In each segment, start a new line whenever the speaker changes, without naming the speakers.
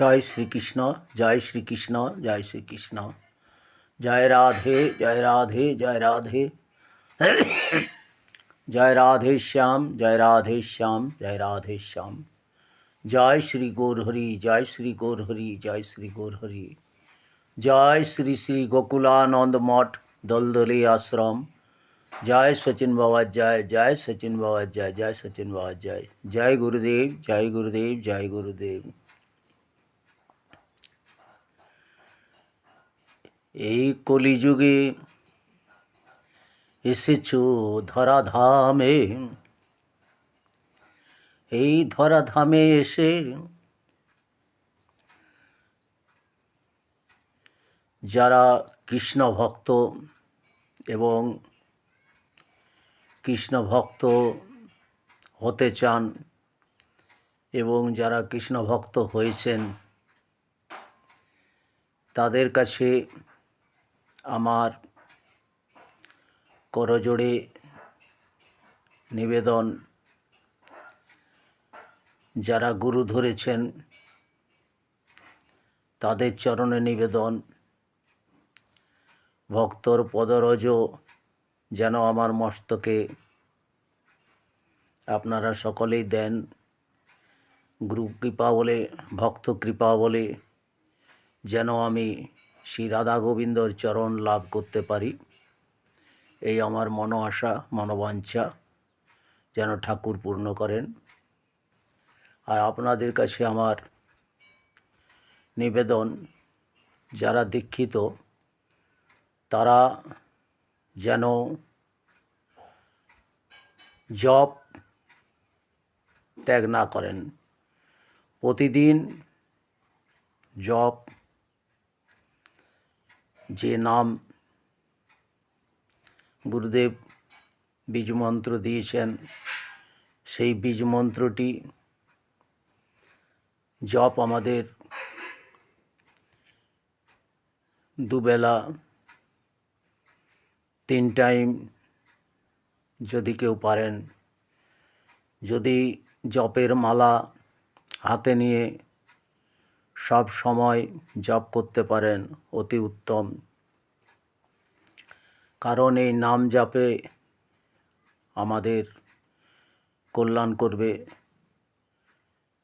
জয় শ্রীকৃষ্ণ, জয় শ্রীকৃষ্ণ, জয় শ্রীকৃষ্ণ। জয় রাধে, জয় রাধে, জয় রাধে। জয় রাধে শ্যাম, জয় রাধে শ্যাম, জয় রাধে শ্যাম। জয় শ্রী গৌরহরি, জয় শ্রী গৌরহরি, জয় শ্রী গৌরহরি। জয় শ্রী শ্রী গোকুলানন্দ মঠ দলদলি আশ্রম। জয় সচিন বাবা জয়, জয় সচিন বাবা জয়, জয় সচিন বাবা জয়। জয় গুরুদেব, জয় গুরুদেব, জয় গুরুদেব। এই কলিযুগে এসেছো ধরাধামে, এই ধরাধামে এসে যারা কৃষ্ণ ভক্ত এবং কৃষ্ণ ভক্ত হতে চান এবং যারা কৃষ্ণ ভক্ত হয়েছেন তাদের কাছে আমার করজোড়ে নিবেদন, যারা গুরু ধরেছেন তাদের চরণে নিবেদন, ভক্তর পদরজ যেন আমার মস্তকে আপনারা সকলেই দেন। গুরু কৃপা বলে, ভক্ত কৃপা বলে যেন আমি শ্রী রাধা গোবিন্দর চরণ লাভ করতে পারি, এই আমার মনো আশা, মনোবাঞ্ছা যেন ঠাকুর পূর্ণ করেন। আর আপনাদের কাছে আমার নিবেদন, যারা দীক্ষিত তারা যেন জপ ত্যাগ না করেন। প্রতিদিন জপ, যে নাম গুরুদেব বীজমন্ত্র দিয়েছেন সেই বীজমন্ত্রটি জপ আমাদের দুবেলা 3 টাইম যদি কেউ পারেন, যদি জপের মালা হাতে নিয়ে সব সময় জপ করতে পারেন অতি উত্তম। কারণ এই নাম জপে আমাদের কল্যাণ করবে,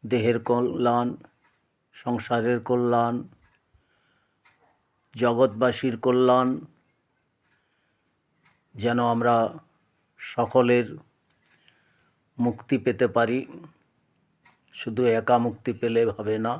দেহের কল্যাণ, সংসারের কল্যাণ, জগৎবাসীর কল্যাণ, যেন আমরা সকলের মুক্তি পেতে পারি। শুধু একা মুক্তি পেলে হবে না,